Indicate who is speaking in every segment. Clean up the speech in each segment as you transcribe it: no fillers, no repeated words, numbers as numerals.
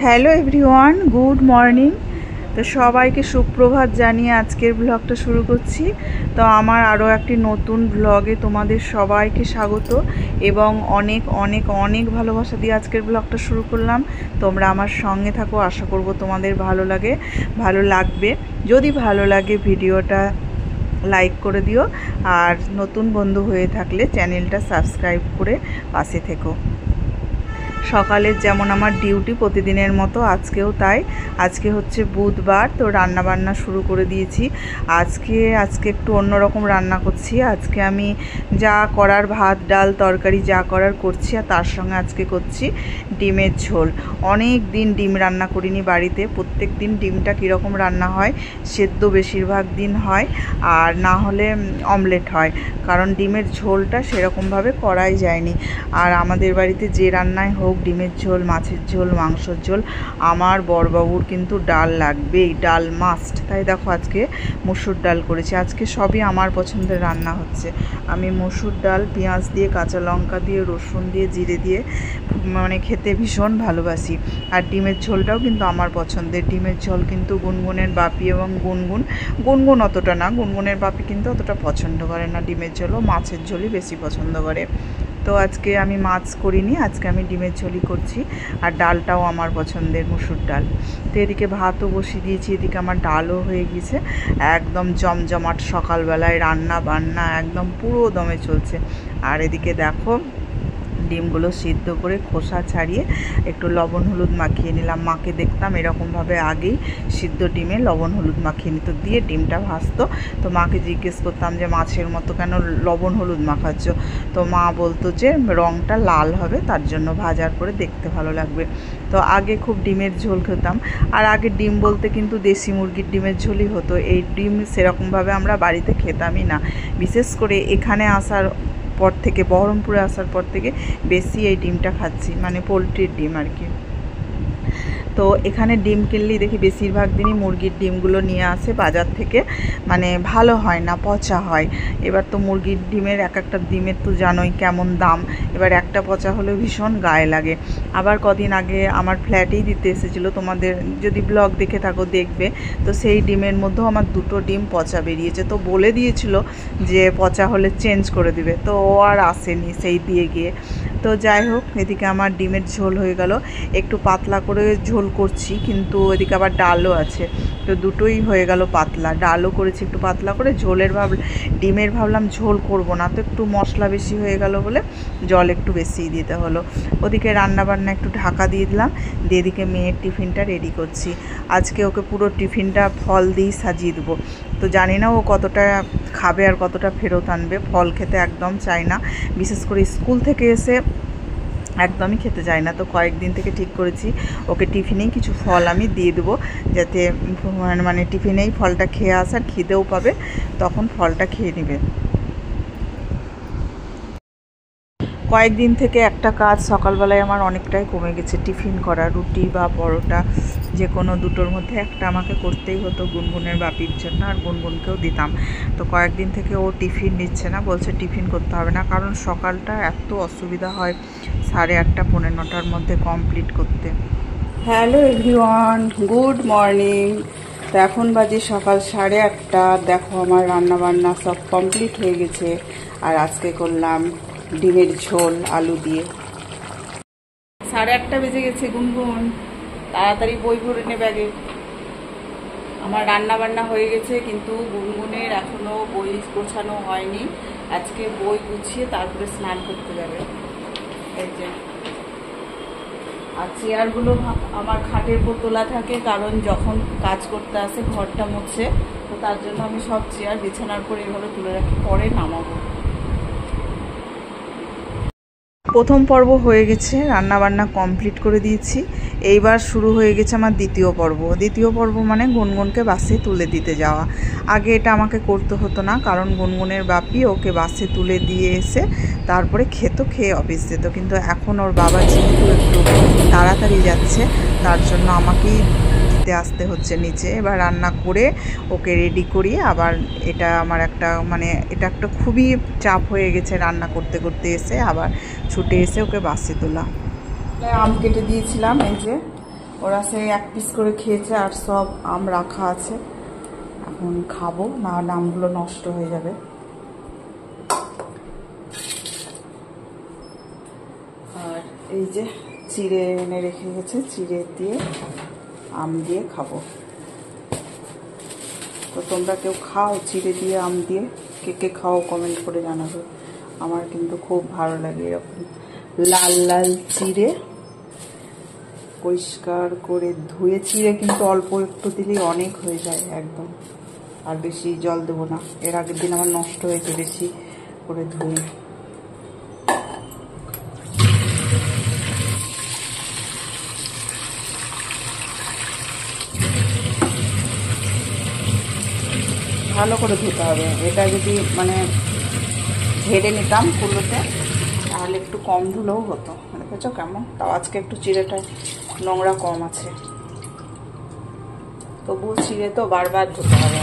Speaker 1: Hello everyone, good morning. তো সবাইকে সুপ্রভাত জানিয়ে আজকের ব্লগটা শুরু করছি। তো আমার আরও একটি নতুন ব্লগে তোমাদের সবাইকে স্বাগত এবং অনেক অনেক অনেক ভালোবাসা দিয়ে আজকের ব্লগটা শুরু করলাম। তোমরা আমার সঙ্গে থাকো, আশা করব তোমাদের ভালো লাগবে। যদি ভালো লাগে ভিডিওটা লাইক করে দিও, আর নতুন বন্ধু হয়ে থাকলে চ্যানেলটা সাবস্ক্রাইব করে পাশে থেকো। সকালের যেমন আমার ডিউটি প্রতিদিনের মতো আজকেও তাই। আজকে হচ্ছে বুধবার, তো রান্না বান্না শুরু করে দিয়েছি। আজকে একটু অন্যরকম রান্না করছি। আজকে আমি যা করার ভাত ডাল তরকারি যা করার করছি, আর তার সঙ্গে আজকে করছি ডিমের ঝোল। অনেক দিন ডিম রান্না করিনি বাড়িতে। প্রত্যেক দিন ডিমটা কীরকম রান্না হয়, সেদ্ধ বেশিরভাগ দিন হয়, আর না হলে অমলেট হয়, কারণ ডিমের ঝোলটা সেরকমভাবে করাই যায়নি। আর আমাদের বাড়িতে যে রান্নাই হোক, ডিমের ঝোল, মাছের ঝোল, মাংসর ঝোল, আমার বড়বাবুর কিন্তু ডাল লাগবেই, ডাল মাস্ট। তাই দেখো আজকে মসুর ডাল করেছি। আজকে সবই আমার পছন্দের রান্না হচ্ছে। আমি মসুর ডাল পেঁয়াজ দিয়ে, কাঁচা লঙ্কা দিয়ে, রসুন দিয়ে, জিরে দিয়ে মানে খেতে ভীষণ ভালোবাসি। আর ডিমের ঝোলটাও কিন্তু আমার পছন্দের। ডিমের ঝোল কিন্তু গুনগুনের বাপি এবং গুনগুন অতটা না, গুনগুনের বাপি কিন্তু অতটা পছন্দ করে না ডিমের ঝোলও, মাছের ঝোলই বেশি পছন্দ করে। তো আজকে আমি মাছ করিনি, আজকে আমি ডিমের ঝোলই করছি। আর ডালটাও আমার পছন্দের মসুর ডাল। তো এদিকে ভাতও বসিয়ে দিয়েছি, এদিকে আমার ডালও হয়ে গেছে। একদম জমজমাট সকালবেলায় রান্না বান্না একদম পুরো দমে চলছে। আর এদিকে দেখো ডিমগুলো সিদ্ধ করে খোসা ছাড়িয়ে একটু লবণ হলুদ মাখিয়ে নিলাম। মাকে দেখতাম এরকমভাবে আগেই সিদ্ধ ডিমে লবণ হলুদ মাখিয়ে নিত, দিয়ে ডিমটা ভাজতো। তো মাকে জিজ্ঞেস করতাম যে মাছের মতো কেন লবণ হলুদ মাখাচ্ছ? তো মা বলতো যে রঙটা লাল হবে, তার জন্য ভাজার পরে দেখতে ভালো লাগবে। তো আগে খুব ডিমের ঝোল খেতাম। আর আগে ডিম বলতে কিন্তু দেশি মুরগির ডিমের ঝোলই হতো। এই ডিম সেরকমভাবে আমরা বাড়িতে খেতামই না। বিশেষ করে এখানে আসার পর থেকে, বহরমপুরে আসার পর থেকে বেশি এই ডিমটা খাচ্ছি, মানে পোলট্রির ডিম আর কি। তো এখানে ডিম কিনলেই দেখি বেশিরভাগ দিনই মুরগির ডিমগুলো নিয়ে আসে বাজার থেকে, মানে ভালো হয় না, পচা হয়। এবার তো মুরগির ডিমের এক একটা ডিমের তো জানোই কেমন দাম, এবার একটা পচা হলেও ভীষণ গায়ে লাগে। আবার কদিন আগে আমার ফ্ল্যাটেই দিতে এসেছিলো, তোমাদের যদি ব্লগ দেখে থাকো দেখবে। তো সেই ডিমের মধ্যেও আমার 2টো ডিম পচা বেরিয়েছে। তো বলে দিয়েছিল যে পচা হলে চেঞ্জ করে দিবে, তো ও আর আসেনি সেই দিয়ে গিয়ে। তো যাই হোক, এদিকে আমার ডিমের ঝোল হয়ে গেল। একটু পাতলা করে ঝোল করছি, কিন্তু এদিকে আবার ডালও আছে, তো দুটোই হয়ে গেল পাতলা। ডালও করেছি একটু পাতলা করে, ডিমের ভাবলাম ঝোল করব না, তো একটু মশলা বেশি হয়ে গেল বলে জল একটু বেশিই দিতে হলো। ওদিকে রান্নাবান্না একটু ঢাকা দিয়ে দিলাম, দিয়ে এদিকে মেয়ের টিফিনটা রেডি করছি। আজকে ওকে পুরো টিফিনটা ফল দিয়েই সাজিয়ে দেবো। তো জানি না ও কতটা খাবে আর কতটা ফেরত আনবে। ফল খেতে একদম চায় না, বিশেষ করে স্কুল থেকে এসে একদমই খেতে চায় না। তো কয়েকদিন থেকে ঠিক করেছি ওকে টিফিনেই কিছু ফল আমি দিয়ে দেবো, যাতে মানে টিফিনেই ফলটা খেয়ে আসার, খিদেও পাবে, তখন ফলটা খেয়ে নেবে। কয়েকদিন থেকে একটা কাজ সকালবেলায় আমার অনেকটাই কমে গেছে, টিফিন করা। রুটি বা পরোটা যে কোনো দুটোর মধ্যে একটা আমাকে করতেই হতো গুনগুনের বাপির জন্য, আর গুনগুনকেও দিতাম। তো কয়েকদিন থেকে ও টিফিন নিচ্ছে না, বলছে টিফিন করতে হবে না, কারণ সকালটা এত অসুবিধা হয় 8:30 পৌনে 9টার মধ্যে কমপ্লিট করতে। Hello everyone, good morning. তো এখন বাজে সকাল 8:30। দেখো আমার রান্না বান্না সব কমপ্লিট হয়ে গেছে। আর আজকে করলাম ডিমের ঝোল আলু দিয়ে। 8:30 বেজে গেছে। গুনগুন তাড়াতাড়ি বই ভরে নে ব্যাগে। আমার রান্না বান্না হয়ে গেছে, কিন্তু গুনগুনের এখনো বই গোছানো হয়নি। আজকে বই গুছিয়ে তারপরে স্নান করতে যাবে। এই যে, আর চেয়ারগুলো আমার খাটের উপর তোলা থাকে, কারণ যখন কাজ করতে আসে ঘরটা মুছে, তো তার জন্য আমি সব চেয়ার বিছানার পর এইভাবে তুলে রাখি, পরে নামাবো। প্রথম পর্ব হয়ে গেছে, রান্নাবান্না কমপ্লিট করে দিয়েছি। এইবার শুরু হয়ে গেছে আমার দ্বিতীয় পর্ব মানে গুনগুনকে বাসে তুলে দিতে যাওয়া। আগে এটা আমাকে করতে হতো না, কারণ গুনগুনের বাপি ওকে বাসে তুলে দিয়ে এসে তারপরে খেয়ে অফিস যেত। কিন্তু এখন ওর বাবা যেহেতু একটু তাড়াতাড়ি যাচ্ছে, তার জন্য আমাকেই দিতে আসতে হচ্ছে নিচে। এবার রান্না করে ওকে রেডি করিয়ে আবার, এটা আমার একটা এটা একটা খুবই চাপ হয়ে গেছে রান্না করতে করতে এসে আবার ছুটে এসে ওকে বাসে তোলা। আম কেটে দিয়েছিলাম, এই যে ওরা সেই 1 পিস করে খেয়েছে আর সব আম রাখা আছে, এখন খাবো, না আমগুলো নষ্ট হয়ে যাবে। আর এই যে চিড়ে এনে রেখে গেছে, চিড়ে দিয়ে আম দিয়ে খাবো। তো তোমরা কেউ খাও চিড়ে দিয়ে আম দিয়ে? কে কে খাও কমেন্ট করে জানাবে। আমার কিন্তু খুব ভালো লাগে এরকম লাল লাল চিড়ে, পরিষ্কার করে ধুয়ে। চিড়ে কিন্তু অল্প একটু দিলেই অনেক হয়ে যায় একদম, আর বেশি জল দেবো না। এর আগের দিন আমার নষ্ট হয়েছে বেশি করে ধুয়ে। ভালো করে ধুতে হবে। এটা যদি মানে ঝেড়ে নিতাম কুলোতে তাহলে একটু কম ধুলেও হতো। দেখেছো কেমন? তাও আজকে একটু চিড়েটা নোংরা কম আছে, তবুও চিড়ে তো বারবার ধুতে হবে।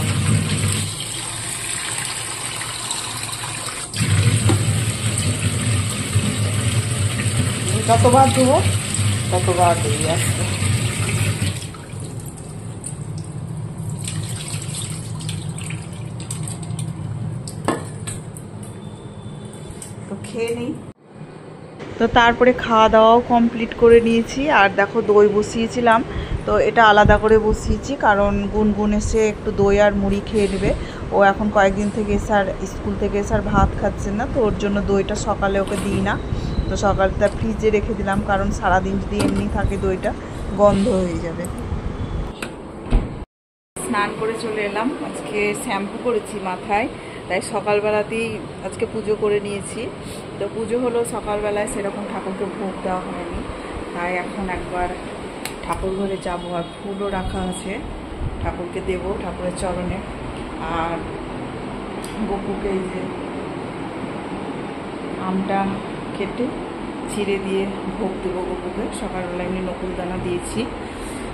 Speaker 1: যতবার ধুবো ততবার বেরিয়ে আসবে। তো খেয়ে নিই। তো তারপরে খাওয়া দাওয়াও কমপ্লিট করে নিয়েছি। আর দেখো দই বসিয়েছিলাম, তো এটা আলাদা করে বসিয়েছি কারণ গুনগুন এসে একটু দই আর মুড়ি খেয়ে নেবে। ও এখন কয়েকদিন থেকে এসার স্কুল থেকে এসার ভাত খাচ্ছে না, তো ওর জন্য দইটা সকালে ওকে দিই না। তো সকালটা ফ্রিজে রেখে দিলাম, কারণ সারাদিন যদি এমনি থাকে দইটা গন্ধ হয়ে যাবে। স্নান করে চলে এলাম, আজকে শ্যাম্পু করেছি মাথায়, তাই সকালবেলাতেই আজকে পুজো করে নিয়েছি। তো পুজো হলো সকালবেলায়, সেরকম ঠাকুরকে ভোগ দেওয়া হয়নি, তাই এখন একবার ঠাকুর ঘরে যাবো। আর ফুলও রাখা আছে, ঠাকুরকে দেবো ঠাকুরের চরণে। আর গপুকে এই যে আমটা কেটে চিড়ে দিয়ে ভোগ দেবো গপুকে। সকালবেলা এমনি নকুলদানা দিয়েছি।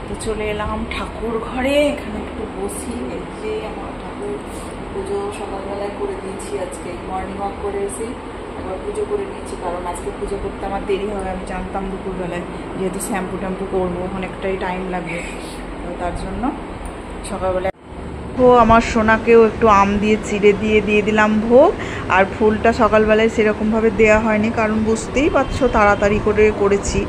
Speaker 1: তো চলে এলাম ঠাকুর ঘরে, এখানে একটু বসি। এই যে আমার ঠাকুর পুজো সকালবেলায় করে দিয়েছি, আজকে মর্নিং ওয়াক করে এসে একবার পুজো করে নিয়েছি, কারণ আজকে পুজো করতে আমার দেরি হবে। আমি জানতাম দুপুরবেলায় যেহেতু শ্যাম্পু ট্যাম্পু করবো অনেকটাই টাইম লাগবে, তো তার জন্য সকালবেলায় আমার সোনাকেও একটু আম দিয়ে চিড়ে দিয়ে দিলাম ভোগ। আর ফুলটা সকালবেলায় সেরকমভাবে দেওয়া হয়নি, কারণ বুঝতেই পারছো তাড়াতাড়ি করে করেছি,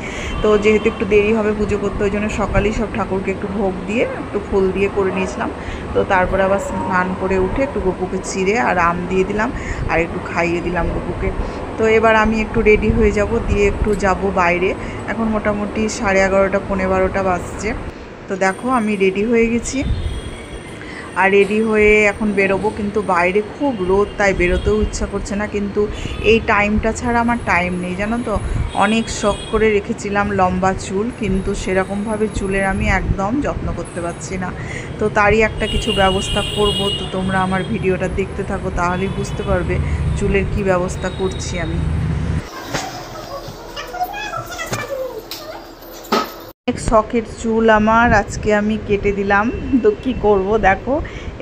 Speaker 1: তো যেহেতু একটু দেরি হবে পুজো করতে, ওই জন্য সকালেই সব ঠাকুরকে একটু ভোগ দিয়ে একটু ফুল দিয়ে করে নিয়েছিলাম। তো তারপরে আবার স্নান করে উঠে একটু গপুকে চিড়ে আর আম দিয়ে দিলাম, আর একটু খাইয়ে দিলাম গপুকে। তো এবার আমি একটু রেডি হয়ে যাব, দিয়ে একটু যাব বাইরে। এখন মোটামুটি 11:30 পৌনে 12টা বাজছে। তো দেখো আমি রেডি হয়ে গেছি, আর রেডি হয়ে এখন বেরোবো, কিন্তু বাইরে খুব রোদ, তাই বেরোতেও ইচ্ছা করছে না। কিন্তু এই টাইমটা ছাড়া আমার টাইম নেই, জানো তো। অনেক শখ করে রেখেছিলাম লম্বা চুল, কিন্তু সেরকমভাবে চুলের আমি একদম যত্ন করতে পারছি না। তো তারই একটা কিছু ব্যবস্থা করব। তো তোমরা আমার ভিডিওটা দেখতে থাকো, তাহলেই বুঝতে পারবে চুলের কি ব্যবস্থা করছি আমি। অনেক শখের চুল আমার, আজকে আমি কেটে দিলাম। তো কী করবো, দেখো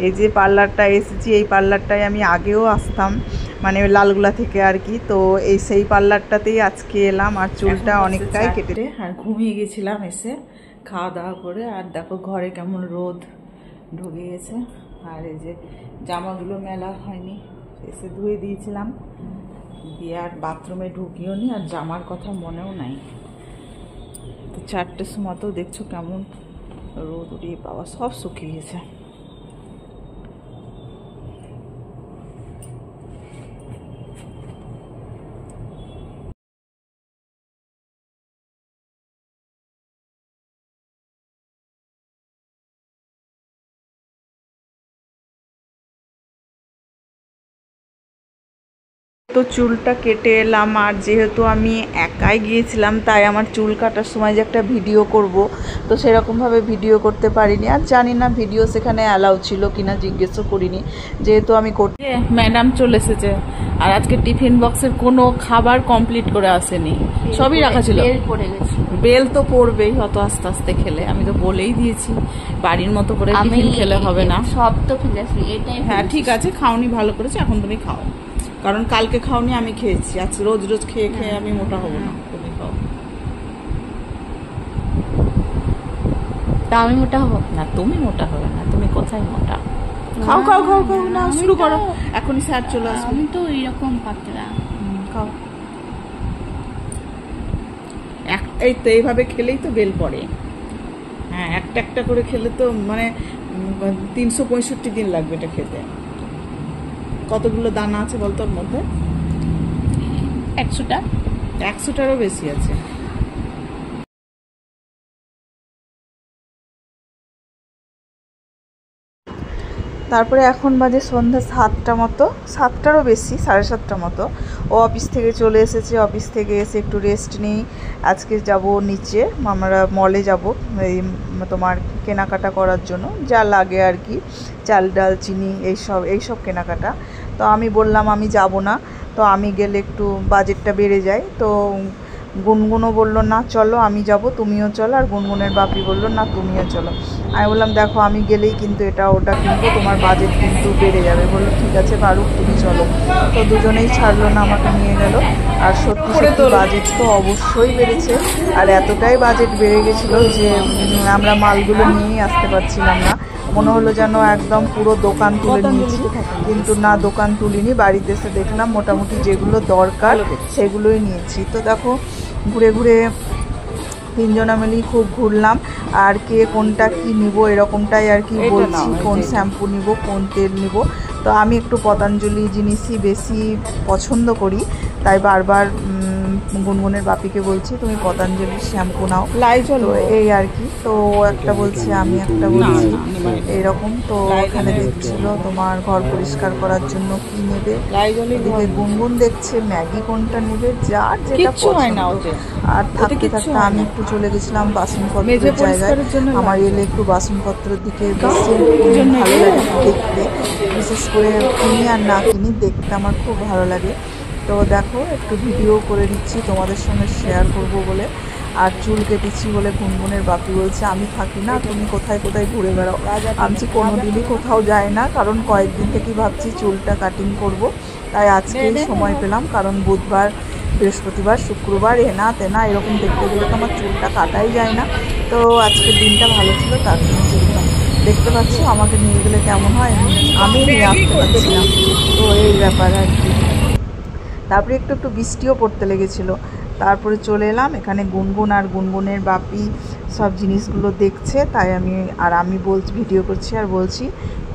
Speaker 1: এই যে পার্লারটা এসেছি, এই পার্লারটায় আমি আগেও আসতাম, মানে লালগুলা থেকে আর কি। তো এই সেই পার্লারটাতেই আজকে এলাম, আর চুলটা অনেকটাই কেটে। আর ঘুমিয়ে গেছিলাম এসে খাওয়া দাওয়া করে। আর দেখো ঘরে কেমন রোদ ঢুকে গেছে। আর এই যে জামাগুলো মেলা হয়নি, এসে ধুয়ে দিয়েছিলাম, দিয়ে আর বাথরুমে ঢুকিও নি, আর জামার কথা মনেও নাই। তো 4টের সময় তো দেখছো কেমন রোদ উড়িয়ে, বাবা সব শুকিয়ে গেছে। তো চুলটা কেটে এলাম, আর যেহেতু আমি একাই গিয়েছিলাম, তাই আমার চুল কাটার সময় যে একটা ভিডিও করব, তো সেরকমভাবে ভিডিও করতে পারিনি। আর জানি না ভিডিও সেখানে অ্যালাউ ছিল কিনা, জিজ্ঞেসও করিনি, যেহেতু আমি করতে। ম্যাডাম চলে এসেছে, আর আজকে টিফিন বক্সের কোনো খাবার কমপ্লিট করে আসেনি, সবই রাখা ছিল। বেল তো পড়বেই অত আস্তে আস্তে খেলে, আমি তো বলেই দিয়েছি বাড়ির মতো করে টিফিন খেলে হবে না।
Speaker 2: সব তো ফেলেছি, এটাই।
Speaker 1: হ্যাঁ ঠিক আছে, খাওনি ভালো করেছে, এখন তুমি খাও, কারণ কালকে খাওনি, আমি খেয়েছি। আজ রোজ রোজ খেয়ে খেয়ে আমি মোটা হবো না, তুমি খাও।
Speaker 2: তা আমি মোটা হবো না? তুমি মোটা হবে না, তুমি কোথায় মোটা?
Speaker 1: খাও খাও খাও খাও, না শুরু করো, এখনই স্যার চলে আসবে।
Speaker 2: আমি তো এরকম পাতলা।
Speaker 1: খাও। এই তো এইভাবে খেলেই তো বেল পড়ে। হ্যাঁ, একটা একটা করে খেলে তো মানে 365 দিন লাগবে এটা খেতে। কতগুলো দানা আছে বলতো ওর মধ্যে?
Speaker 2: 100টা।
Speaker 1: 100টারও বেশি আছে। তারপরে এখন বাজে সন্ধ্যা 7টা মতো, 7টারও বেশি, 7:30 মতো। ও অফিস থেকে চলে এসেছে, অফিস থেকে এসে একটু রেস্ট নিই। আজকে যাব নিচে, আমরা মলে যাব এই তোমার কেনাকাটা করার জন্য, যা লাগে আর কি, চাল ডাল চিনি এইসব কেনাকাটা। তো আমি বললাম আমি যাব না, তো আমি গেলে একটু বাজেটটা বেড়ে যায়। তো গুনগুনও বললো না চলো আমি যাব, তুমিও চলো, আর গুনগুনের বাপি বললো না তুমিও চলো। আমি বললাম দেখো আমি গেলেই কিন্তু এটা ওটা কিনবো, তোমার বাজেট কিন্তু বেড়ে যাবে। বললো ঠিক আছে পারুক, তুমি চলো। তো দুজনেই ছাড়লো না, আমাকে নিয়ে গেল। আর সত্যি সত্যি বাজেট তো অবশ্যই বেড়েছে, আর এতটাই বাজেট বেড়ে গেছিলো যে আমরা মালগুলো নিয়েই আসতে পারছিলাম না। মনে হলো যেন একদম পুরো দোকান তুলে নিয়েছি, কিন্তু না, দোকান তুলিনি। বাড়িতে এসে দেখলাম মোটামুটি যেগুলো দরকার সেগুলোই নিয়েছি। তো দেখো ঘুরে ঘুরে তিনজনা মিলেই খুব ঘুরলাম, আর কে কোনটা কি নিব এরকমটাই আর কি বলছি, কোন শ্যাম্পু নিব, কোন তেল নিব। তো আমি একটু পতঞ্জলি জিনিসই বেশি পছন্দ করি, তাই বারবার গুনগুনের বাপিকে বলছি তুমি পতঞ্জলির শ্যাম্পু নাও, তো এই আর কি। তো একটা বলছে আমি একটা বলছি এইরকম। তো ওখানে দেখছিল তোমার ঘর পরিষ্কার করার জন্য কি নেবে, এদিকে গুনগুন দেখছে ম্যাগি কোনটা নেবে, যার যেটা পছন্দ। আর থাকতে থাকতে আমি একটু চলে গেছিলাম বাসনপত্রের জায়গায়। আমার এলে একটু বাসনপত্রের দিকে বেশি ভালো লাগে দেখতে, বিশেষ করে কিনি আর না কিনি দেখতে আমার খুব ভালো লাগে। তো দেখো একটু ভিডিও করে দিচ্ছি তোমাদের সঙ্গে শেয়ার করব বলে। আর চুল কেটেছি বলে গুনগুনের বাপি বলছে আমি থাকি না, তুমি কোথায় কোথায় ঘুরে বেড়াও। আমি কোনোদিনই কোথাও যাই না, কারণ কয়েকদিন থেকেই ভাবছি চুলটা কাটিং করব, তাই আজকেই সময় পেলাম। কারণ বুধবার, বৃহস্পতিবার, শুক্রবার এনা তেনা এরকম দেখতে গেলে তো আমার চুলটা কাটাই যায় না। তো আজকের দিনটা ভালো ছিল, তার জন্য চললাম। দেখতে পাচ্ছ আমাকে নিয়ে গেলে কেমন হয়, আমি নিয়ে আসতে পারছিলাম। তো এই ব্যাপার আর কি। তারপরে একটু একটু বৃষ্টিও পড়তে লেগেছিলো। তারপরে চলে এলাম এখানে, গুনগুন আর গুনগুনের বাপি সব জিনিসগুলো দেখছে, তাই আমি বলছি, ভিডিও করছি আর বলছি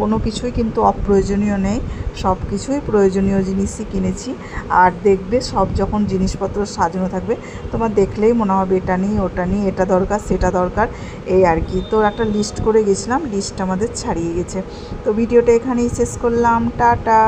Speaker 1: কোনো কিছুই কিন্তু অপ্রয়োজনীয় নেই, সব কিছুই প্রয়োজনীয় জিনিসই কিনেছি। আর দেখবে সব যখন জিনিসপত্র সাজানো থাকবে তোমার দেখলেই মনে হবে এটা নিই ওটা নিই, এটা দরকার সেটা দরকার, এই আর কি। তো একটা লিস্ট করে গেছিলাম, লিস্ট আমাদের ছাড়িয়ে গেছে। তো ভিডিওটা এখানেই শেষ করলাম, টাটা।